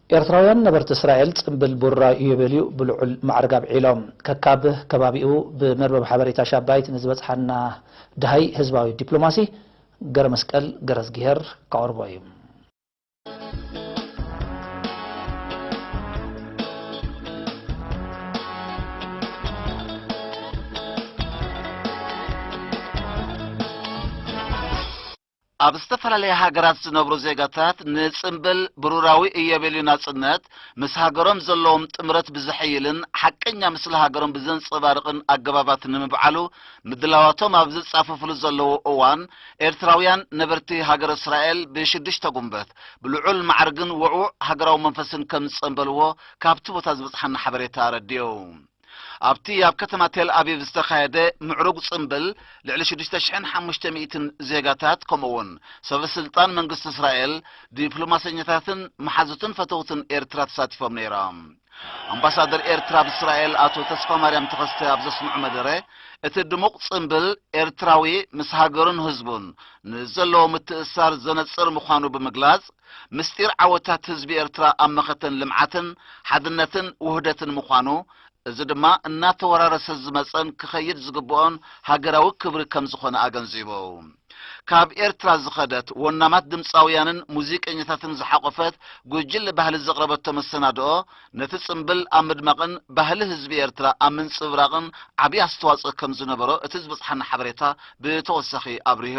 ኤርትራውያን ነበርቲ እስራኤል ጽምብል ቡራ ይበልዩ ብልዑል ማዕርጋብ ዒሎም ከካብህ ከባቢኡ ብመርበብ ሓበሬታ ሻባይት ንዝበጽሓና ድሃይ ህዝባዊ ዲፕሎማሲ ገረ መስቀል ገረዝጊሄር ካወርቦ እዩ ኣብ ዝተፈላለዩ ሃገራት ዝነብሩ ዜጋታት ንጽምብል ብሩራዊ እየበልዩ ናጽነት ምስ ሃገሮም ዘለዎም ጥምረት ብዝሕይልን ሓቀኛ ምስሊ ሃገሮም ብዘንጸባርቕን ኣገባባት ንምብዓሉ ምድላዋቶም ኣብ ዝጻፈፍሉ ዘለዉ እዋን ኤርትራውያን ነበርቲ ሃገር እስራኤል ብሽዱሽተ ጉንበት ብልዑል ማዕርግን ውዑዕ ሃገራዊ መንፈስን ከም ዝጸንበልዎ ካብቲ ቦታ ዝበጽሓና ሓበሬታ ረድዩ ኣብቲ ኣብ ከተማ ቴል አቪቭ ዝተኻየደ ምዕሩግ ጽምብል ልዕሊ 6500 ዜጋታት ከምኡውን ሰበስልጣን መንግስቲ እስራኤል ዲፕሎማሰኛታትን መሓዙትን ፈተውትን ኤርትራ ተሳቲፎም ነይሮም አምባሳደር ኤርትራ ብእስራኤል አቶ ተስፋ ማርያም ተኸስተ ኣብ ዘስምዑ መደረ እቲ ድሙቕ ጽምብል ኤርትራዊ ምስ ሃገሩን ህዝቡን ንዘለዎ ምትእሳር ዘነጽር ምዃኑ ብምግላጽ ምስጢር ዓወታት ህዝቢ ኤርትራ ኣብ መኸተን ልምዓትን ሓድነትን ውህደትን ምዃኑ እዚ ድማ እናተወራረሰ ዝመጸን ክኸይድ ዝግብኦን ሃገራዊ ክብሪ ከም ዝኾነ ኣገንዚቦ ካብ ኤርትራ ዝኸደት ወናማት ድምጻውያንን ሙዚቀኛታትን ዝሓቆፈት ጉጅለ ባህሊ ዘቕረበቶ መሰናድኦ ነቲ ጽምብል ኣብ ምድማቕን ባህሊ ህዝቢ ኤርትራ ኣብ ምንጽብራቕን ዓብዪ ኣስተዋጽኦ ከም ዝነበሮ እቲ ዝበጽሓና ሓበሬታ ብተወሳኺ ኣብርሂ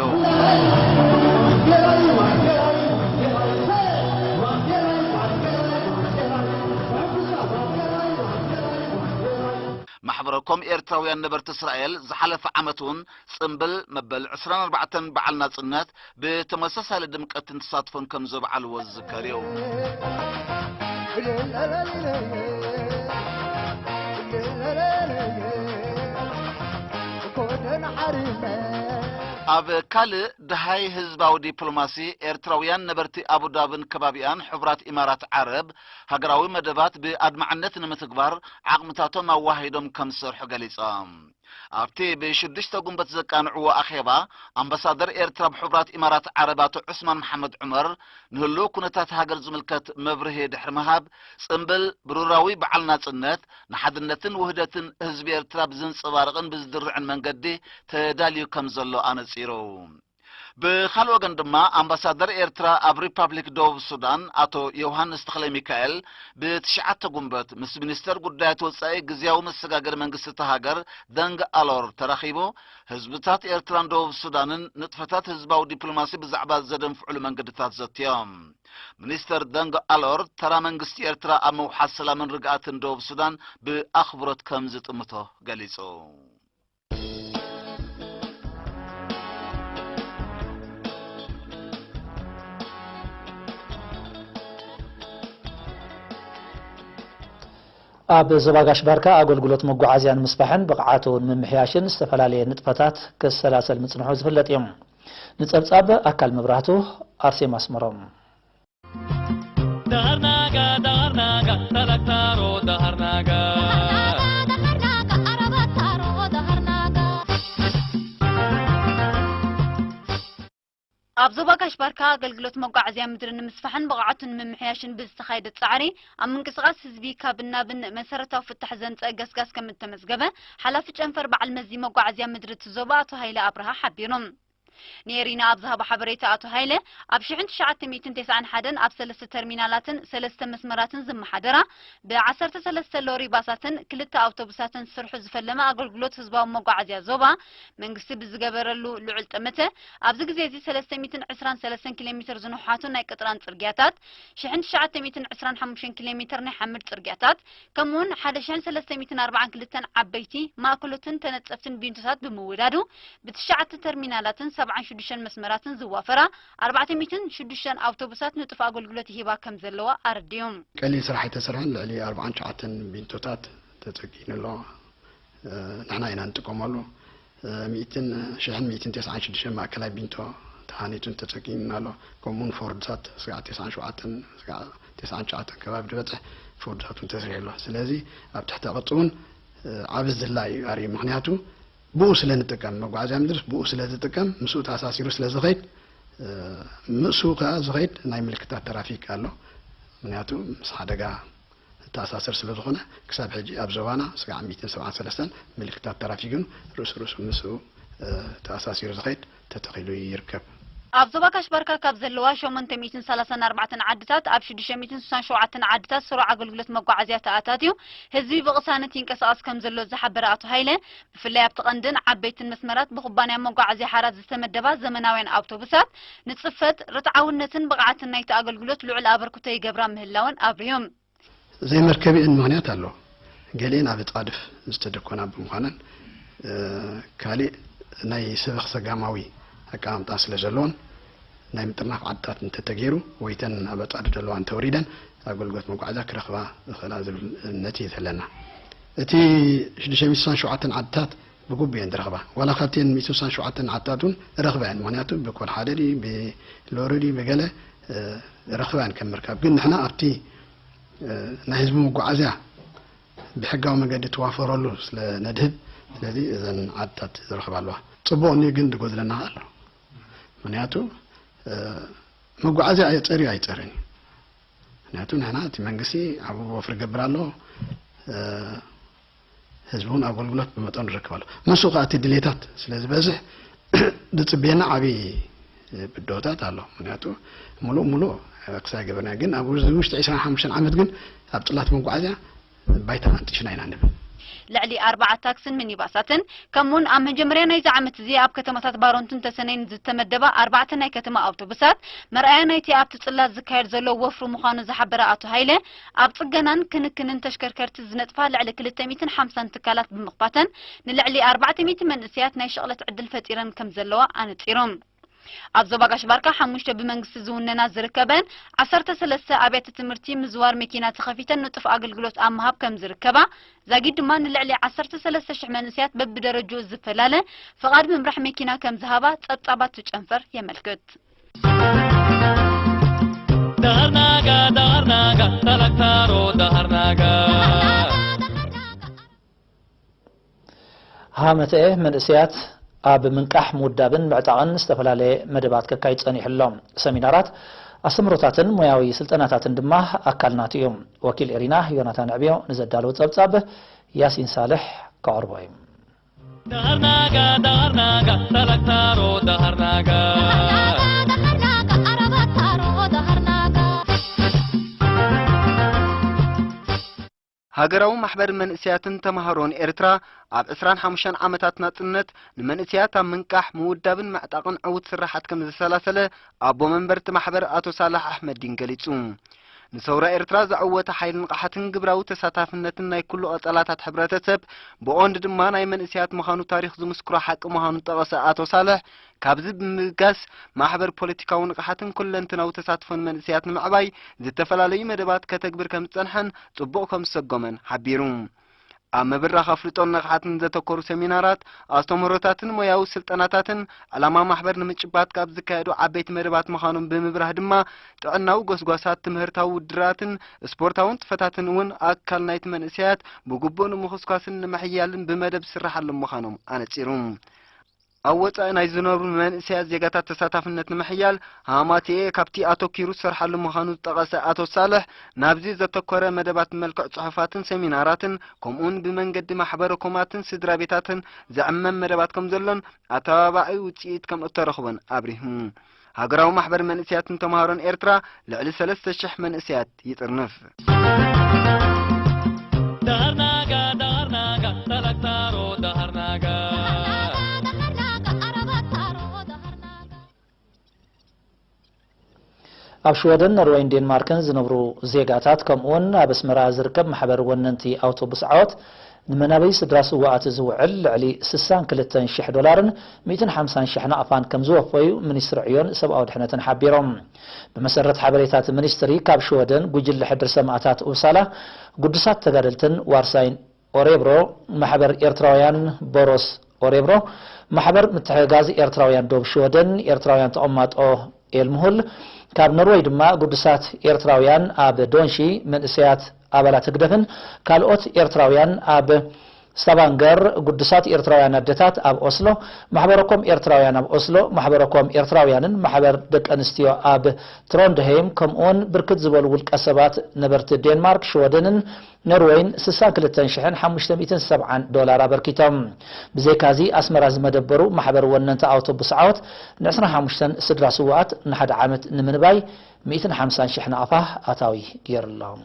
ማሕበረኩም ኤርትራውያን ነበርቲ እስራኤል ዝሓለፈ ዓመቱን ጽምብል መበል 24 በዓል ናጽነት ብተመሳሳሊ ድምቀትን ተሳትፎን ከም ዘበዓልዎ ዝዝከር እዩ ኣብ ካልእ ድሃይ ህዝባዊ ዲፕሎማሲ ኤርትራውያን ነበርቲ አቡዳብን ከባቢያን ሕብራት ኢማራት ዓረብ ሃገራዊ መደባት ብኣድማዕነት ንምትግባር ዓቕምታቶም ኣዋሂዶም ከም ዝሰርሑ ገሊጾም ኣብቲ ብሽዱሽተ ጉንበት ዘቃንዕዎ ኣኼባ አምባሳደር ኤርትራ ብሕብራት ኢማራት ዓረብ አቶ ዑስማን መሐመድ ዑመር ንህሉ ኩነታት ሃገር ዝምልከት መብርሂ ድሕሪ ምሃብ ጽምብል ብሩራዊ በዓል ናጽነት ንሓድነትን ውህደትን ህዝቢ ኤርትራ ብዘንጸባርቕን ብዝድርዕን መንገዲ ተዳልዩ ከም ዘሎ ኣነጺሩ بخال وغن دما امباسادر ኤርትራ ኣብ ሪፐብሊክ ደቡብ ሱዳን አቶ ዮሐንስ ተክለ ሚካኤል በተሻዓተ ጉንበት ምስ ሚኒስተር ጉዳያት ወጻኢ ግዚያው መሰጋገር መንግስት ሃገር ደንግ አሎር ተራኺቦ ህዝብታት ኤርትራን ደቡብ ሱዳንን ንጥፈታት ህዝባዊ ዲፕሎማሲ ብዛዕባ ዘደንፍዑ መንገድታት ዘትዮም ሚኒስተር ደንግ አሎር ተራ መንግስት ኤርትራ ኣብ መውሓድ ሰላምን ርግኣትን ደቡብ ሱዳን ብኣኽብሮት ከም ዝጥምቶ ገሊጹ ኣብ ዘባጋሽ ባርካ አገልግሎት መጓዓዝያን ምስባሕን ብቕዓቱን ምምሕያሽን ዝተፈላለዩ ንጥፈታት ከሰላሰል ምጽንሑ ዝፍለጥ እዮም ንጸብጻብ ኣካል መብራህቱ አርሴማ አስመሮም دهرناغا تلكتارو دهرناغا ኣብ ዘባጋሽ ባርካ አገልግሎት መጓዓዝያ ምድርን ምስፋሕን ብቕዓቱን ምምሕያሽን ብዝተኻየደ ጻዕሪ ኣብ ምንቅስቓስ ህዝቢ ካብናብን መሰረታዊ ፍታሕ ዘንጸ ገስጋስ ከም ተመዝገበ ሓላፊ ጨንፈር በዓል መዚ መጓዓዝያ ምድሪ ትዞባ አቶ ሃይለ አብርሃ ሓቢሮም نيرينا أبزها بحبريتا أتو هايلة أبشحن تشعات ميتن تسعن حدن أب سلسة ترمينالاتن سلسة مسمراتن زم حدرة بعصرت سلسة لوري باساتن كلتا أوتوبساتن سرحو زفلما أقول قلوت هزباو موقعزيا زوبا من قصب زقابرلو لعلت أمته أبزق زيزي سلسة ميتن عسران سلسة كيلومتر زنوحاتو ناي قطران ترقياتات شحن تشعات ميتن عسران حموشن كيلومتر نحمل ترقياتات كمون حدشان سلسة ميتن 40 كلتن عبيتي ما كلتن تنتصفتن بينتسات بمولادو بتشعات ترمينالاتن 7 مسمراتن زوافرة 400 أوتوبسات نطفى أقولقلت هبا كم زلوا أرديهم كلي سرحي تسرحن لعلي 4 شعاتن بنتوتات تتقين الله نحنا هنا نتقوم له 296 ما كلا بنتو تهانيتن تتقين الله كمون فوردات ساعة 9 شعاتن ساعة 9 شعاتن كباب دبته فوردات تسرح الله سلازي تحت قطون عابز الله أري معناته بوس لنتكم مقعزة مدرس بوس لنتكم مسوت أساسي رسل زغيد مسوق زغيد ناي ملكة الترافيك قالوا ምክንያቱም ምስ ሓደጋ ተኣሳሰር ስለ ዝኾነ ክሳብ ሕጂ ኣብ ዞባና ስጋዕ 173 ምልክታት ትራፊክን ርእሱ ምስኡ ተኣሳሲሩ ዝኸይድ ተተኺሉ ይርከብ ኣብ ዞባ ካሽባርካ ካብ ዘለዋ 834 ዓድታት ኣብ 667 ዓድታት ስሩዕ ኣገልግሎት መጓዓዝያ ተኣታትዩ ህዝቢ ብቕሳነት ይንቀሳቐስ ከም ዘሎ ዝሓበረ ኣቶ ሃይለ ብፍላይ ኣብቲ ቀንድን ዓበይትን መስመራት ብኩባንያ መጓዓዝያ ሓራት ዝተመደባ ዘመናውያን ኣውቶቡሳት ንፅፈት ርትዓውነትን ብቕዓትን ናይቲ ኣገልግሎት ልዑል ኣበርክቶ ይገብራ ምህላውን ኣብርዮም ዘይመርከቢአን ምክንያት ኣሎ ገሊአን ኣብ ጣድፍ ዝተደኮና ብምዃነን ካሊእ ናይ ስብኽ ሰጋማዊ ኣቀማምጣ ስለ ዘለዎን ናይ ምጥርናፍ ዓድታት እንተተገይሩ ወይተን ኣብ ጣድፍ ዘለዋን ተወሪደን ኣገልግሎት መጓዓዝያ ክረኽባ ዝኽእላ ዝብል እምነት እዩ ዘለና እቲ 667 ዓድታት ብጉብየን ዝረኽባ ዋላ ካብተን 167 ዓድታት እውን ረኽበን ምክንያቱ ብኮል ሓደዲ ብሎሪዲ ብገለ ረኽበን ከም ምርካብ ግን ንሕና ኣብቲ ናይ ህዝቢ መጓዓዝያ ብሕጋዊ መንገዲ ተዋፈረሉ ስለ ነድህብ ስለዚ እዘን ዓድታት ዝረኽባ ኣለዋ ጽቡቕ እኒ ግን ድጎድለና ኣሎ ምክንያቱ መጓዓዝያ ኣየፀርዩ ኣይፀርን ምክንያቱ ንሕና እቲ መንግስቲ ኣብ ወፍሪ ገብር ኣሎ ህዝቡን ኣገልግሎት ብመጠኑ ይረክብ ኣሎ ምስኡ ከዓ እቲ ድሌታት ስለ ዝበዝሕ ዝፅበየና ዓብዪ ብድሆታት ኣሎ ምክንያቱ ሙሉእ ክሳይ ገበርና ግን ኣብ ውሽጢ 25 ዓመት ግን ኣብ ጥላት መጓዓዝያ ባይታ አንጥሽና ኢና ንብል ልዕሊ 4 ታክስን ሚኒባሳትን ከምኡን ኣብ መጀመርያ ናይዚ ዓመት እዚ ኣብ ከተማታት ባሮንትን ተሰነይን ዝተመደባ 4 ናይ ከተማ ኣውቶቡሳት መርኣያ ናይቲ ኣብቲ ጽላት ዝካየድ ዘሎ ወፍሪ ምዃኑ ዝሓበረ ኣቶ ሃይለ ኣብ ጽገናን ክንክንን ተሽከርከርቲ ዝነጥፋ ልዕሊ 250 ትካላት ብምኽፋተን ንልዕሊ 400 መንእስያት ናይ ሸቕለት ዕድል ፈጢረን ከም ዘለዋ ኣነጺሮም ኣብ ዞባ ካሽባርካ 5 ብመንግስቲ ዝውነና ዝርከበን 13 ኣብያተ ትምህርቲ ምዝዋር መኪና ተኸፊተን ንጡፍ ኣገልግሎት ኣብ ምሃብ ከም ዝርከባ ዛጊድ ድማ ንልዕሊ 13000 መንእስያት በብደረጃኡ ዝፈላለ ፍቓድ ምምራሕ መኪና ከም ዝሃባ ጸብጻባት ትጨንፈር የመልክት دهرناغا تلكتارو دهرناغا هامته منእስያት ኣብ ምንቃሕ ምውዳብን ምዕጣቕን ዝተፈላለየ መደባት ከካይድ ጸኒሕሎም ሰሚናራት ኣስተምሮታትን ሙያዊ ስልጠናታትን ድማ ኣካልናት እዮም ወኪል ኤሪና ዮናታን ዕብዮ ንዘዳለው ጸብጻብ ያሲን ሳልሕ ከቅርቦ እዩ دهرناغا تلكتارو دهرناغا هاجراو محبر منسياتن تمهرون إرترا عب 25 عامتات ناتنت المنسيات منكح مودابن معتقن عود سرحات كم السلاسلة أبو منبرت محبر آتو صالح أحمد دين قليتسون نصورة إرترا زعوة حيل نقحتن قبراو تساتافنتن ناي كل أطلاتات حبراتسب بوند دمان أي منسيات مخانو تاريخ زمسكرا حق مخانو تغسى آتو صالح كابزب مقاس محبر بوليتيكاو نقحتن كل انتناو تساتفن منسيات معباي زي تفلالي مدبات كتكبر كم تنحن تبقو كم سقومن حبيرون أما برا خفلتون نقحتن زتكورو سمينارات أستمرتاتن مياو سلطناتاتن علما محبر نمجبات كابز كايدو عبيت مدبات مخانون بمبراه دما تعناو قسقوسات تمهرتاو دراتن سبورتاون تفتاتن ون أكال نايت منسيات بقبون مخصقاسن نمحيالن بمدب سرحالن مخانون أنا تيروم أوت أنا يزنور من سياز جاتات تساتفنت محيال هاماتي كابتي أتو كيرو سرحل مخانو تغسى أتو صالح نابزي زتكورة مدبات ملك صحفات سمينارات كمون بمن قد محبركمات سدرابيتات زعمم مدباتكم زلون أتابعي وتيت كم أترخبن أبريهم هاجراو محبر من سيات تمهارن إرترا لعلي 3,000 من سيات يترنف دهرناغا تلكتارو دهرناغا ኣብ ሽወደን ኖርዌይን ዴንማርክን ዝነብሩ ዜጋታት ከምኡውን ኣብ ኣስመራ ዝርከብ ማሕበር ወነንቲ ኣውቶቡስ ዓወት ንመናበይ ስድራ ስዋኣት ዝውዕል ልዕሊ $62,000 $150,000 ናቕፋን ከም ዝወፈዩ ሚኒስትሪ ዕዮን ሰብኣዊ ድሕነትን ሓቢሮም ብመሰረት ሓበሬታት ሚኒስትሪ ካብ ሽወደን ጉጅለ ሕድር ሰማዕታት ኡሳላ ጉዱሳት ተጋደልትን ዋርሳይን ኦሬብሮ ማሕበር ኤርትራውያን ቦሮስ ኦሬብሮ ማሕበር ምትሕጋዝ ኤርትራውያን ዶብ ሽወደን ኤርትራውያን ተቐማጦ ኤልምሁል ካብ ኖርዌይ ድማ ጉዱሳት ኤርትራውያን ኣብ ዶንሺ መንእስያት ኣባላት ህግደፍን ካልኦት ኤርትራውያን ኣብ ስተባንገር ጉድሳት ኤርትራውያን አደታት አብ ኦስሎ ማህበረኮም ኤርትራውያን አብ ኦስሎ ማህበረኮም ኤርትራውያንን ማህበር ደቂ አንስትዮ አብ ትሮንድሄም ከምኡን ብርክት ዝበሉ ውልቀ ሰባት ነበርቲ ዴንማርክ ሽወደንን ኖርዌይን $62,570 አበርኪቶም ብዘይካዚ አስመራ ዝመደበሩ ማህበር ወነንተ አውቶቡስ ዓወት ን25 ስድራ ስዋኣት ንሓደ ዓመት ንምንባይ 150,000 ናቕፋ ኣታዊ ገይሩሎም